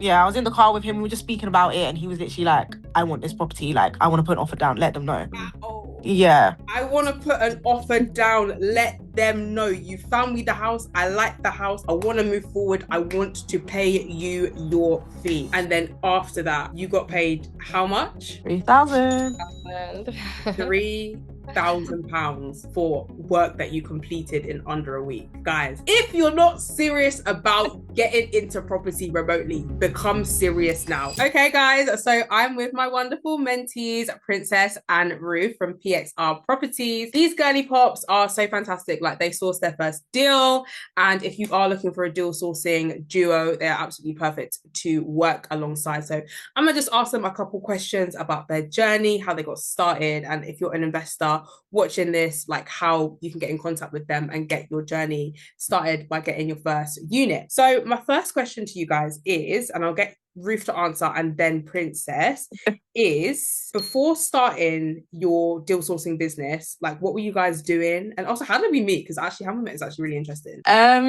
Yeah, I was in the car with him. We were just speaking about it, and he was literally like, "I want this property. Like, I want to put an offer down. Let them know." Oh, Yeah. I want to put an offer down. Let them know you found me the house. I like the house. I want to move forward. I want to pay you your fee. And then after that, you got paid how much? 3,000. And £3,000 for work that you completed in under a week. Guys, if you're not serious about getting into property remotely, become serious now. Okay, guys, so I'm with my wonderful mentees, Princess and Ruth from PXR Properties. These girly pops are so fantastic. Like, they sourced their first deal. And if you are looking for a deal sourcing duo, they're absolutely perfect to work alongside. So I'm gonna just ask them a couple questions about their journey, how they got started, and if you're an investor watching this, like how you can get in contact with them and get your journey started by getting your first unit. So my first question to you guys is, and I'll get Ruth to answer and then Princess, is before starting your deal sourcing business, like what were you guys doing? And also, how did we meet? Because actually, how we met is actually really interesting.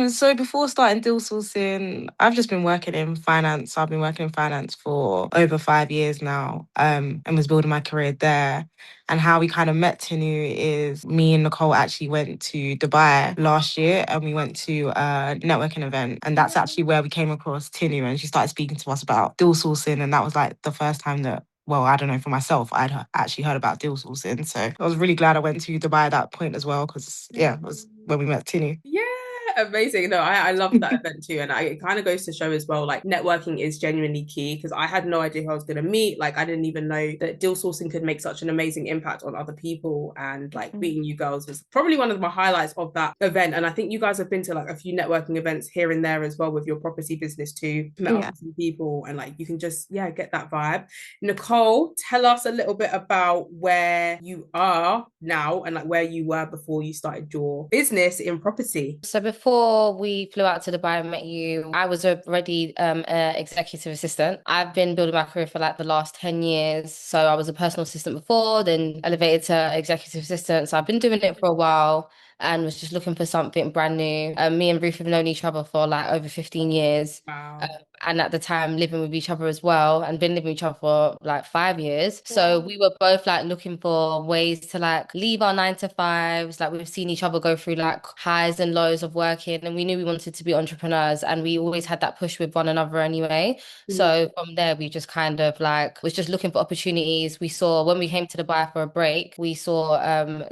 So before starting deal sourcing, I've just been working in finance. I've been working in finance for over 5 years now, and was building my career there. And how we kind of met Tinu is me and Nicole actually went to Dubai last year, and we went to a networking event. And that's actually where we came across Tinu, and she started speaking to us about deal sourcing. And that was like the first time that, well, I don't know, for myself, actually heard about deal sourcing. So I was really glad I went to Dubai at that point as well, because, yeah, it was when we met Tinu. Yeah, amazing. No, I love that event too. And it kind of goes to show as well, like networking is genuinely key because I had no idea who I was going to meet. Like, I didn't even know that deal sourcing could make such an amazing impact on other people. And like meeting you girls was probably one of my highlights of that event. And I think you guys have been to like a few networking events here and there as well with your property business too. Met up with some people and like you can just, yeah, get that vibe. Nicole, tell us a little bit about where you are now and like where you were before you started your business in property. so before we flew out to Dubai and met you, I was already an executive assistant. I've been building my career for like the last 10 years. So I was a personal assistant before, then elevated to executive assistant. So I've been doing it for a while and was just looking for something brand new. Me and Ruth have known each other for like over 15 years. Wow. Um, and at the time living with each other as well and been living with each other for like 5 years. So we were both like looking for ways to like leave our 9 to 5s. Like we've seen each other go through like highs and lows of working and we knew we wanted to be entrepreneurs and we always had that push with one another anyway. So from there we just kind of like was just looking for opportunities. We saw when we came to Dubai for a break, we saw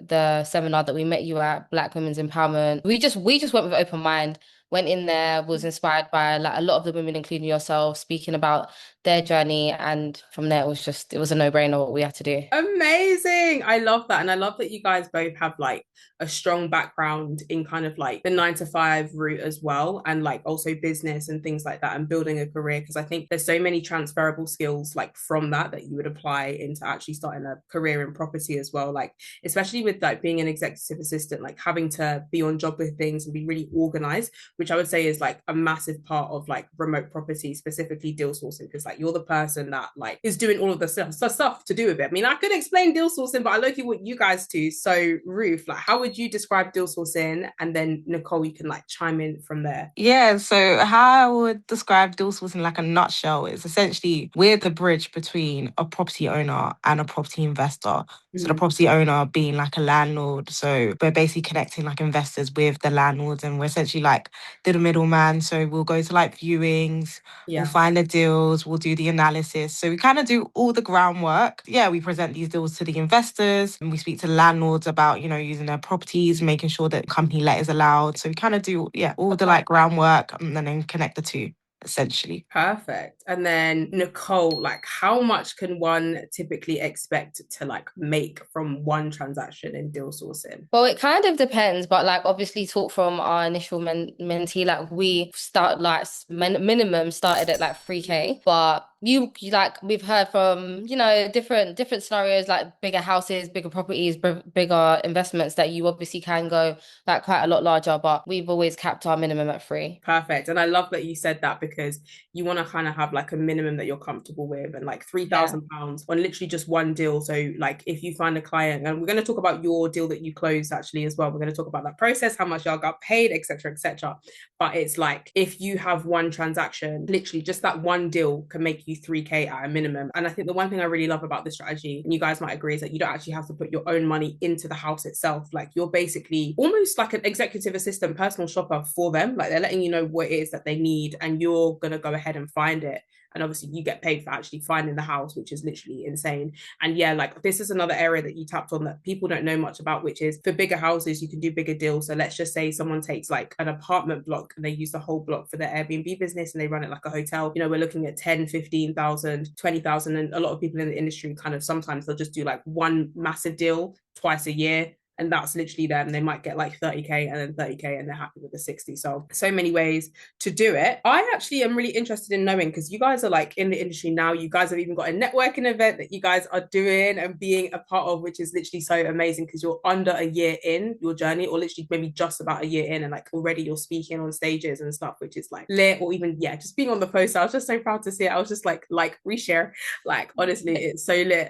the seminar that we met you at, Black Women's Empowerment. We just went with open mind, went in there, was inspired by like a lot of the women, including yourself, speaking about their journey. And from there, it was a no-brainer what we had to do. Amazing. I love that. And I love that you guys both have like a strong background in kind of like the 9 to 5 route as well. And like also business and things like that and building a career. Because I think there's so many transferable skills like from that you would apply into actually starting a career in property as well. Like, especially with like being an executive assistant, like having to be on job with things and be really organized, which I would say is like a massive part of like remote property, specifically deal sourcing, because like you're the person that like is doing all of the stuff to do with it. I mean, I could explain deal sourcing, but I look at what you guys do. So Ruth, like how would you describe deal sourcing? And then Nicole, you can like chime in from there. Yeah, so how I would describe deal sourcing in like a nutshell is essentially we're the bridge between a property owner and a property investor. So the property owner being like a landlord. So we're basically connecting like investors with the landlords and we're essentially like the middleman. So we'll go to like viewings, we'll find the deals, we'll do the analysis. So we kind of do all the groundwork. Yeah, we present these deals to the investors and we speak to landlords about, using their properties, making sure that company let is allowed. So we kind of do, yeah, all the like groundwork and then connect the two, essentially. Perfect. And then Nicole, like how much can one typically expect to like make from one transaction in deal sourcing? Well, it kind of depends, but like obviously talk from our initial mentee, like we start like minimum started at like 3K, but like we've heard from, different scenarios, like bigger houses, bigger properties, bigger investments, that you obviously can go like quite a lot larger, but we've always capped our minimum at 3. Perfect. And I love that you said that, because you want to kind of have like a minimum that you're comfortable with, and like Yeah. £3,000 on literally just one deal. So like if you find a client, and we're going to talk about your deal that you closed actually as well. We're going to talk about that process, how much y'all got paid, etc., etc. But it's like if you have one transaction, literally just that one deal can make you 3K at a minimum. And I think the one thing I really love about this strategy, and you guys might agree, is that you don't actually have to put your own money into the house itself. Like you're basically almost like an executive assistant, personal shopper for them. Like they're letting you know what it is that they need, and you're going to go ahead and find it. And obviously you get paid for actually finding the house, which is literally insane. And yeah, like this is another area that you tapped on that people don't know much about, which is for bigger houses, you can do bigger deals. So let's just say someone takes like an apartment block and they use the whole block for their Airbnb business and they run it like a hotel. We're looking at 10, 15,000, 20,000. And a lot of people in the industry kind of sometimes they'll just do like one massive deal twice a year, and that's literally them. They might get like 30K and then 30K and they're happy with the 60. So many ways to do it. I actually am really interested in knowing, because you guys are like in the industry now, you guys have even got a networking event that you guys are doing and being a part of, which is literally so amazing, because you're under a year in your journey, or literally maybe just about a year in, and like already you're speaking on stages and stuff, which is like lit. Or even, yeah, just being on the post. I was just so proud to see it. I was just like reshare. Like honestly, it's so lit.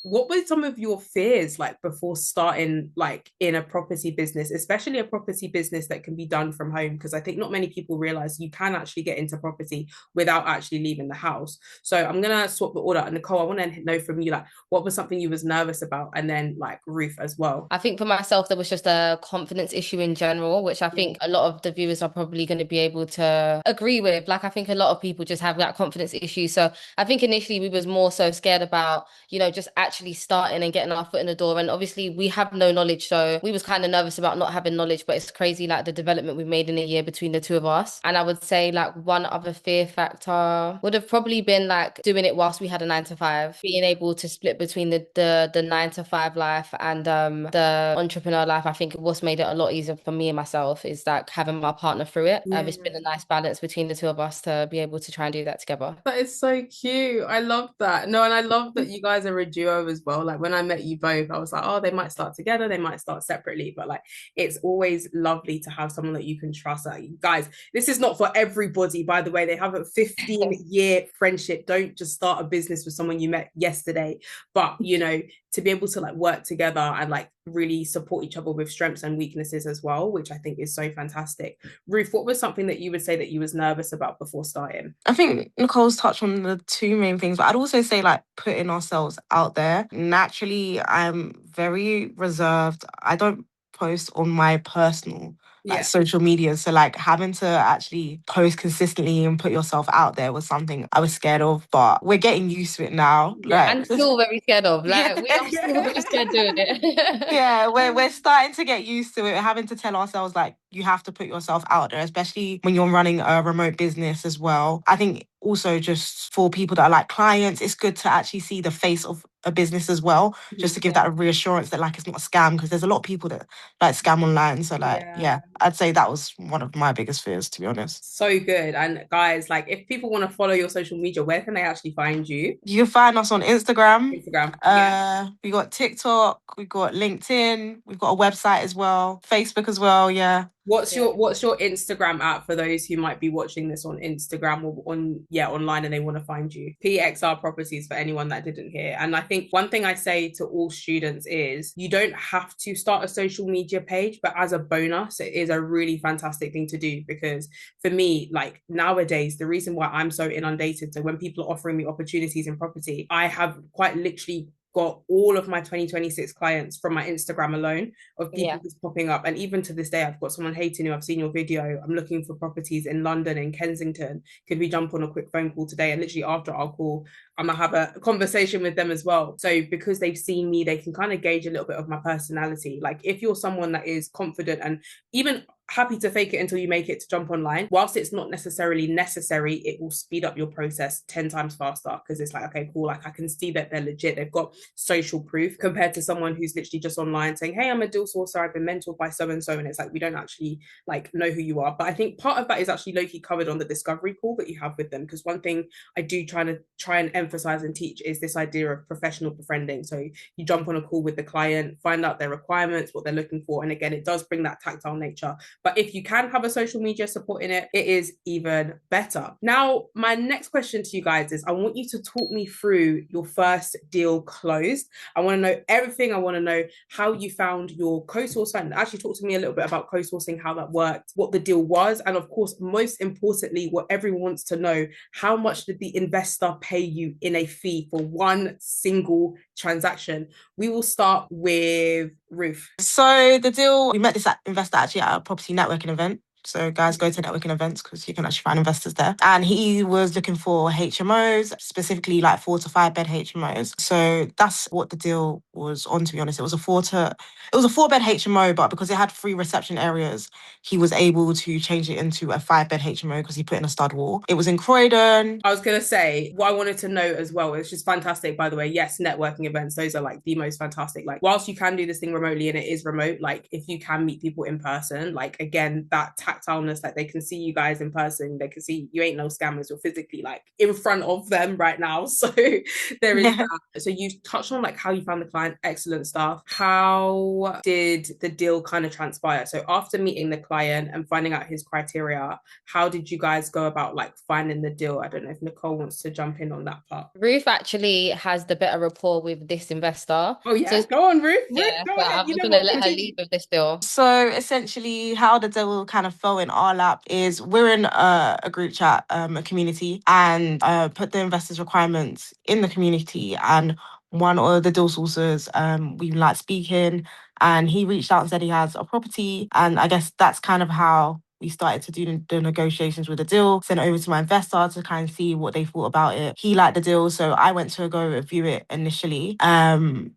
What were some of your fears like before starting like in a property business, especially a property business that can be done from home? Because I think not many people realize you can actually get into property without actually leaving the house. So I'm gonna swap the order. And Nicole, I want to know from you, like, what was something you was nervous about, and then like Ruth as well. I think for myself, there was just a confidence issue in general, which I think a lot of the viewers are probably going to be able to agree with. Like, I think a lot of people just have that confidence issue. So I think initially we was more so scared about, just actually starting and getting our foot in the door. And obviously we have no knowledge. So we was kind of nervous about not having knowledge, but it's crazy, like the development we've made in a year between the two of us. And I would say like one other fear factor would have probably been like doing it whilst we had a 9 to 5, being able to split between the 9 to 5 life and the entrepreneur life. I think what's made it a lot easier for me and myself is like having my partner through it. Yeah. It's been a nice balance between the two of us to be able to try and do that together. That is so cute. I love that. No, and I love that you guys are a duo as well. Like when I met you both, I was like, oh, they might start together, they might start separately. But like, it's always lovely to have someone that you can trust. Like, guys, this is not for everybody, by the way. They have a 15-year friendship. Don't just start a business with someone you met yesterday. But, to be able to like work together and like really support each other with strengths and weaknesses as well, which I think is so fantastic. Ruth, what was something that you would say that you was nervous about before starting? I think Nicole's touched on the two main things, but I'd also say like putting ourselves out there. Naturally, I'm very reserved. I don't post on my personal social media. So like having to actually post consistently and put yourself out there was something I was scared of, but we're getting used to it now. Yeah, and still very scared of. Like we are still very scared doing it. Yeah, we're starting to get used to it, having to tell ourselves like you have to put yourself out there, especially when you're running a remote business as well. I think also just for people that are like clients, it's good to actually see the face of a business as well, just to give that reassurance that like it's not a scam, because there's a lot of people that like scam online. So like, yeah, I'd say that was one of my biggest fears, to be honest. So good. And guys, like if people want to follow your social media, where can they actually find you? You can find us on Instagram. Yeah. We got TikTok, we got LinkedIn, we've got a website as well, Facebook as well. Yeah. What's your Instagram at for those who might be watching this on Instagram or online and they want to find you? PXR Properties for anyone that didn't hear. And I think one thing I say to all students is you don't have to start a social media page, but as a bonus, it is a really fantastic thing to do, because for me, like nowadays, the reason why I'm so inundated, so when people are offering me opportunities in property, I have quite literally got all of my 2026 clients from my Instagram alone, of people just popping up. And even to this day, I've got someone, hey Tinu, I've seen your video, I'm looking for properties in London and Kensington, could we jump on a quick phone call today? And literally after our call, I'm gonna have a conversation with them as well. So because they've seen me, they can kind of gauge a little bit of my personality. Like if you're someone that is confident, and even happy to fake it until you make it to jump online. Whilst it's not necessarily necessary, it will speed up your process 10 times faster because it's like, okay, cool, like I can see that they're legit. They've got social proof compared to someone who's literally just online saying, hey, I'm a deal sourcer, I've been mentored by so and so, and it's like we don't actually like know who you are. But I think part of that is actually low-key covered on the discovery call that you have with them, because one thing I do try and emphasize and teach is this idea of professional befriending. So you jump on a call with the client, find out their requirements, what they're looking for, and again, it does bring that tactile nature. But if you can have a social media support in it, it is even better. Now, my next question to you guys is I want you to talk me through your first deal closed. I want to know everything. I want to know how you found your co-sourcer, and actually talk to me a little bit about co-sourcing, how that worked, what the deal was, and of course, most importantly, what everyone wants to know, how much did the investor pay you in a fee for one single transaction? We will start with Ruth. So the deal, we met this investor actually at a property networking event. So guys, go to networking events because you can actually find investors there. And he was looking for HMOs, specifically like 4 to 5 bed HMOs. So that's what the deal was on, to be honest. It was a 4-bed HMO, but because it had 3 reception areas, he was able to change it into a 5-bed HMO because he put in a stud wall. It was in Croydon. I was going to say, what I wanted to know as well, it's just fantastic, by the way. Yes, networking events, those are like the most fantastic. Like, whilst you can do this thing remotely and it is remote, like if you can meet people in person, like again, that tactileness, like they can see you guys in person, they can see you ain't no scammers, you're physically like in front of them right now. So there is that. So you touched on like how you found the client, excellent stuff. How did the deal kind of transpire? So after meeting the client and finding out his criteria, how did you guys go about like finding the deal? I don't know if Nicole wants to jump in on that part. Ruth actually has the better rapport with this investor. Oh yeah, So go on, Ruth. yeah, Go but ahead. I'm You know gonna what? let her Continue. lead with this deal. So essentially how the deal kind of fell in our lap is we're in a group chat, a community, and put the investors' requirements in the community. And one of the deal sources, we like speaking, and he reached out and said he has a property. And I guess that's kind of how we started to do the negotiations with the deal, sent it over to my investor to kind of see what they thought about it. He liked the deal, so I went to go review it initially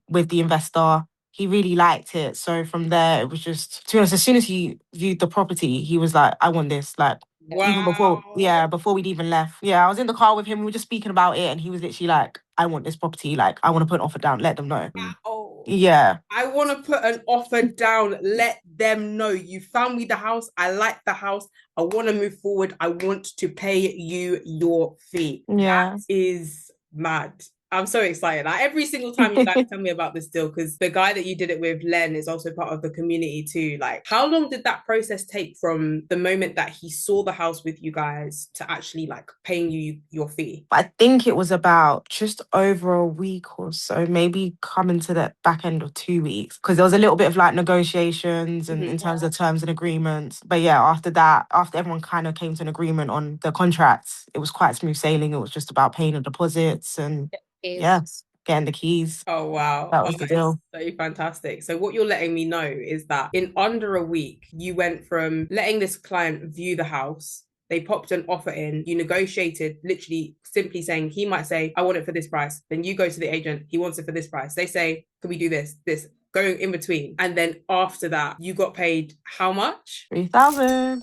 with the investor. He really liked it. So from there, it was just, to be honest, as soon as he viewed the property, he was like, I want this. Like, even before we'd even left. Yeah, I was in the car with him. We were just speaking about it. And he was literally like, I want this property. Like, I want to put an offer down. Let them know. Wow. Yeah. I want to put an offer down. Let them know you found me the house. I like the house. I want to move forward. I want to pay you your fee. Yeah. That is mad. I'm so excited. Like, every single time you guys tell me about this deal, because the guy that you did it with, Len, is also part of the community too. Like, how long did that process take from the moment that he saw the house with you guys to actually like paying you your fee? I think it was about just over a week or so, maybe coming to the back end of 2 weeks, because there was a little bit of like negotiations and in terms of terms and agreements. But yeah, after that, after everyone kind of came to an agreement on the contracts, it was quite smooth sailing. It was just about paying the deposits and getting the keys. Oh wow. That was the deal. So fantastic. So what you're letting me know is that in under a week, you went from letting this client view the house, they popped an offer in, you negotiated, literally simply saying, he might say, I want it for this price. Then you go to the agent, he wants it for this price. They say, can we do this, going in between. And then after that, you got paid how much? 3,000.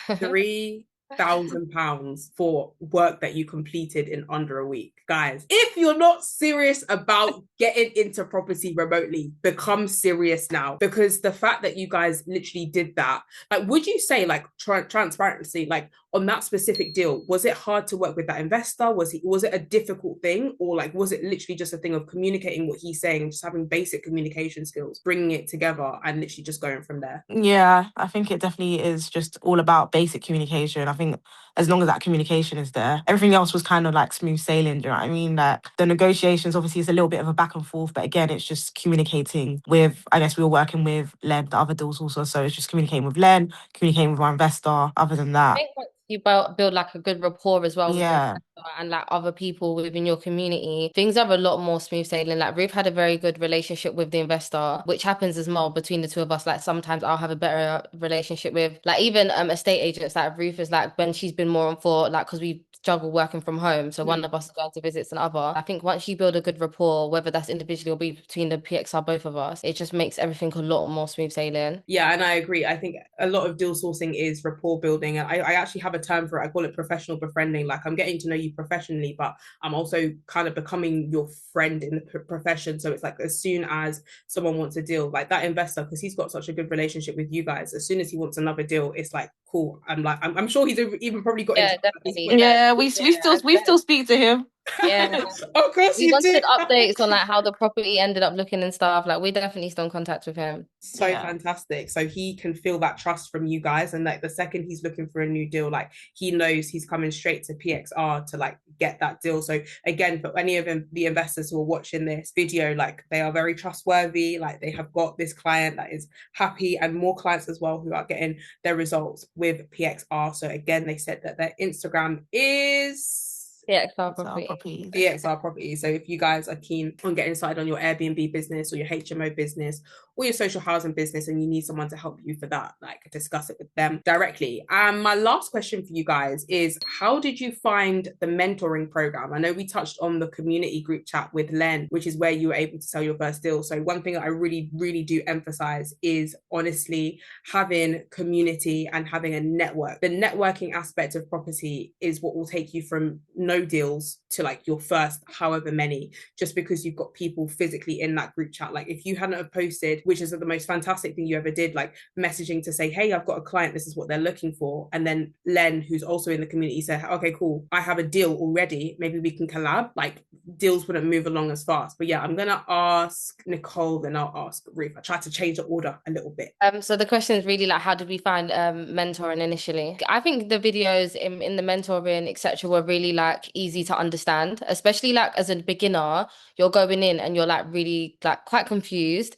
£3,000 for work that you completed in under a week. Guys, if you're not serious about getting into property remotely, become serious now, because the fact that you guys literally did that, like, would you say like transparency, like on that specific deal, was it hard to work with that investor? Was it a difficult thing, or like was it literally just a thing of communicating what he's saying, just having basic communication skills, bringing it together and literally just going from there? Yeah, I think it definitely is just all about basic communication. I think as long as that communication is there, everything else was kind of like smooth sailing. Do you know what I mean? Like the negotiations, obviously, it's a little bit of a back and forth, but again, it's just communicating with, I guess we were working with Len, the other deals also. So it's just communicating with Len, communicating with our investor. Other than that, you build like a good rapport as well with the Yeah. investor and like other people within your community, things are a lot more smooth sailing. Like Ruth had a very good relationship with the investor, which happens as well between the two of us. Like sometimes I'll have a better relationship with like even estate agents. Like Ruth is like when she's been more on for like because we juggle working from home. So one of us is going to visits and other. I think once you build a good rapport, whether that's individually or be between the PXR, both of us, it just makes everything a lot more smooth sailing. Yeah, and I agree. I think a lot of deal sourcing is rapport building. And I actually have a term for it. I call it professional befriending. Like I'm getting to know you professionally, but I'm also kind of becoming your friend in the profession. So it's like as soon as someone wants a deal, like that investor, because he's got such a good relationship with you guys, as soon as he wants another deal, it's like, cool. I'm sure he's even probably got in Yeah, touch at this definitely. point. Like, Yeah, yeah, we still speak to him. yeah. Of course We you do. wanted updates on like how the property ended up looking and stuff. Like we're definitely still in contact with him. So Yeah. fantastic. So he can feel that trust from you guys. And like the second he's looking for a new deal, like he knows he's coming straight to PXR to like get that deal. So again, for any of the investors who are watching this video, like they are very trustworthy. Like they have got this client that is happy and more clients as well who are getting their results with PXR. So again, they said that their Instagram is PXR It's our property. properties. PXR property. So if you guys are keen on getting started on your Airbnb business or your HMO business or your social housing business and you need someone to help you for that, like discuss it with them directly. And my last question for you guys is how did you find the mentoring program? I know we touched on the community group chat with Len, which is where you were able to sell your first deal. So one thing that I really, really do emphasize is honestly having community and having a network. The networking aspect of property is what will take you from no deals to like your first however many, just because you've got people physically in that group chat. Like if you hadn't have posted, which is the most fantastic thing you ever did, like messaging to say, hey, I've got a client, this is what they're looking for. And then Len, who's also in the community, said, okay, cool, I have a deal already, maybe we can collab. Like deals wouldn't move along as fast. But yeah, I'm gonna ask Nicole, then I'll ask Ruth. I tried to change the order a little bit. So the question is really like, how did we find mentoring initially? I think the videos in the mentoring, etc., were really like easy to understand, especially like as a beginner, you're going in and you're like really like quite confused.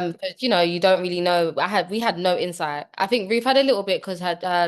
But, you know, you don't really know. We had no insight. I think Ruth had a little bit because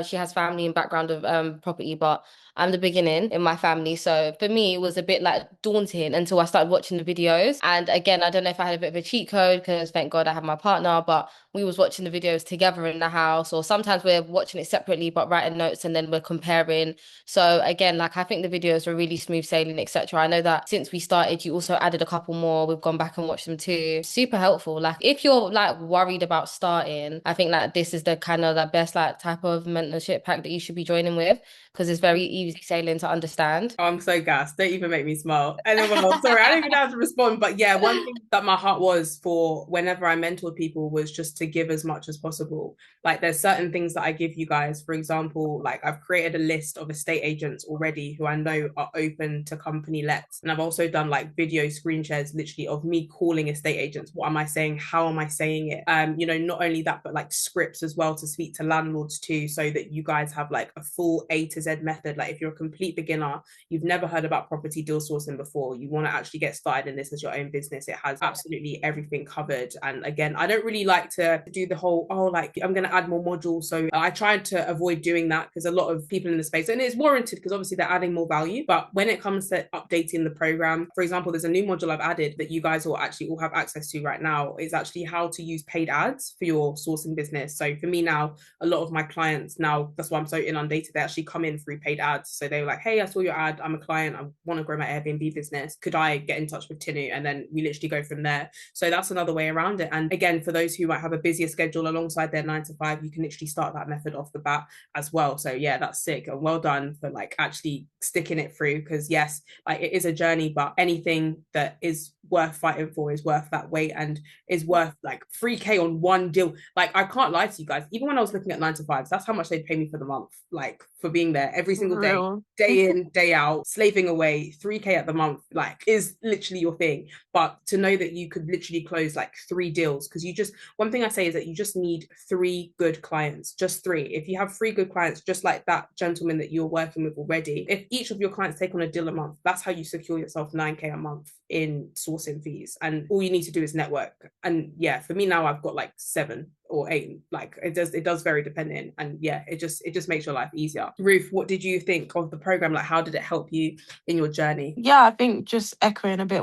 she has family and background of property, but I'm the beginning in my family. So for me, it was a bit like daunting until I started watching the videos. And again, I don't know if I had a bit of a cheat code because thank God I have my partner, but we was watching the videos together in the house, or sometimes we're watching it separately but writing notes and then we're comparing. So again, like I think the videos were really smooth sailing, etc. I know that since we started, you also added a couple more. We've gone back and watched them too. Super helpful. Like if you're like worried about starting, I think that this is the kind of the best like type of mentorship pack that you should be joining with because it's very easy sailing to understand. Oh, I'm so gassed. Don't even make me smile. And then, well, sorry, I don't even know how to respond. But yeah, one thing that my heart was for whenever I mentored people was just to give as much as possible. Like there's certain things that I give you guys. For example, like I've created a list of estate agents already who I know are open to company lets. And I've also done like video screen shares literally of me calling estate agents. What am I saying? How am I saying it? You know, not only that, but like scripts as well to speak to landlords too, so that you guys have like a full A to Z method. Like if you're a complete beginner, you've never heard about property deal sourcing before, you want to actually get started in this as your own business, it has absolutely everything covered. And again, I don't really like to do the whole, oh, like I'm going to add more modules. So I tried to avoid doing that because a lot of people in the space, and it's warranted because obviously they're adding more value. But when it comes to updating the program, for example, there's a new module I've added that you guys will actually all have access to right now. Is actually how to use paid ads for your sourcing business. So for me now, a lot of my clients now, that's why I'm so inundated, they actually come in through paid ads. So they were like, hey, I saw your ad, I'm a client, I want to grow my Airbnb business, could I get in touch with Tinu? And then we literally go from there. So that's another way around it. And again, for those who might have a busier schedule alongside their 9 to 5, you can literally start that method off the bat as well. So yeah, that's sick and well done for like actually sticking it through, because yes, like it is a journey, but anything that is worth fighting for is worth that wait and is worth like 3K on one deal. Like I can't lie to you guys, even when I was looking at 9 to 5s, that's how much they'd pay me for the month, like for being there every single day, day in, day out, slaving away. 3K at the month, like, is literally your thing. But to know that you could literally close like 3 deals, because you just, one thing I say is that you just need 3 good clients, just 3. If you have 3 good clients, just like that gentleman that you're working with already, if each of your clients take on a deal a month, that's how you secure yourself 9K a month in sourcing fees. And all you need to do is network. And yeah, for me now, I've got like 7 or 8. Like it does vary depending. And yeah, it just makes your life easier. Ruth, what did you think of the program? Like, how did it help you in your journey? Yeah, I think just echoing a bit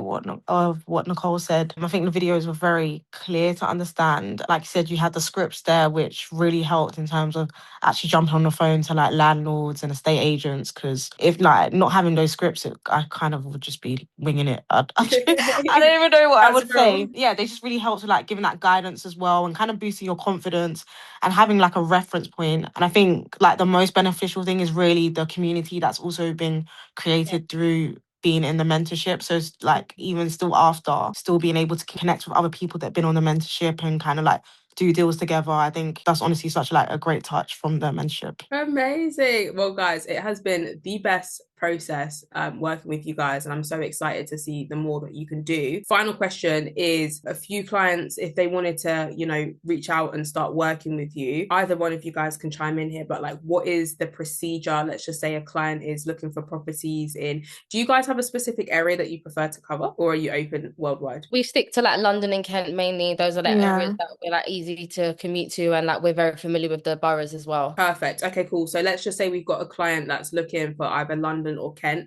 of what Nicole said, I think the videos were very clear to understand. Like you said, you had the scripts there, which really helped in terms of actually jumping on the phone to like landlords and estate agents. Because if like not having those scripts, I kind of would just be winging it. I don't even know what I would say. Yeah, they just really helped with like giving that guidance as well and kind of boosting your confidence and having like a reference point. And I think like the most beneficial thing is really the community that's also been created through being in the mentorship. So it's like even still after, still being able to connect with other people that have been on the mentorship and kind of like do deals together. I think that's honestly such like a great touch from the mentorship. Amazing. Well, guys, it has been the best process working with you guys, and I'm so excited to see the more that you can do. Final question is, a few clients, if they wanted to, you know, reach out and start working with you, either one of you guys can chime in here, but like, what is the procedure? Let's just say a client is looking for properties in, do you guys have a specific area that you prefer to cover, or are you open worldwide? We stick to like London and Kent mainly. Those are the areas that we're like easy to commute to, and like we're very familiar with the boroughs as well. Perfect. Okay, cool. So let's just say we've got a client that's looking for either London or Kent.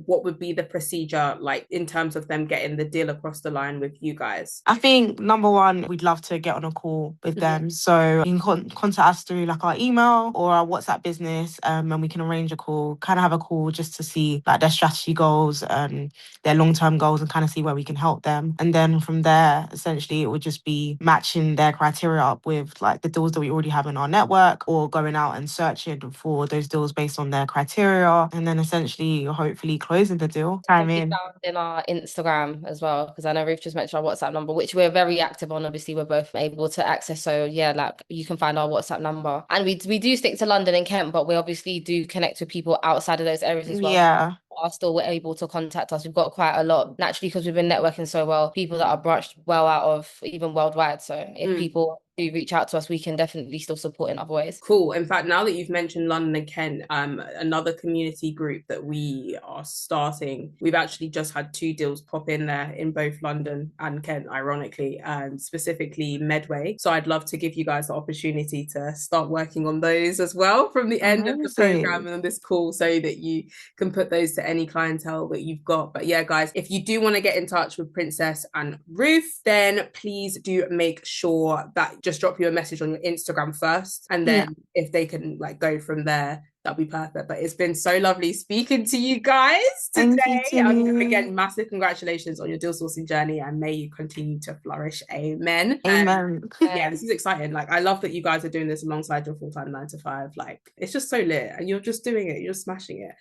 What would be the procedure like in terms of them getting the deal across the line with you guys? I think number one, we'd love to get on a call with them. So you can contact us through like our email or our WhatsApp business, and we can arrange a call, kind of have a call just to see like their strategy goals, their long-term goals, and kind of see where we can help them. And then from there, essentially, it would just be matching their criteria up with like the deals that we already have in our network, or going out and searching for those deals based on their criteria, and then essentially, hopefully, closing the deal. Can be found in our Instagram as well, because I know Ruth just mentioned our WhatsApp number, which we're very active on. Obviously, we're both able to access. So yeah, like you can find our WhatsApp number, and we do stick to London and Kent, but we obviously do connect with people outside of those areas as well. Yeah. Are still able to contact us. We've got quite a lot naturally because we've been networking so well, people that are branched well out of even worldwide. So if people do reach out to us, we can definitely still support in other ways. Cool. In fact, now that you've mentioned London and Kent, another community group that we are starting, we've actually just had 2 deals pop in there in both London and Kent, ironically, and specifically Medway. So I'd love to give you guys the opportunity to start working on those as well from the end of the program and on this call, so that you can put those to any clientele that you've got. But yeah, guys, if you do want to get in touch with Princess and Ruth, then please do make sure that just drop you a message on your Instagram first, and then if they can like go from there, that'd be perfect. But it's been so lovely speaking to you guys today. Again, massive congratulations on your deal sourcing journey, and may you continue to flourish. Amen. Amen. Yeah, this is exciting. Like, I love that you guys are doing this alongside your full-time 9 to 5. Like, it's just so lit, and you're just doing it. You're smashing it.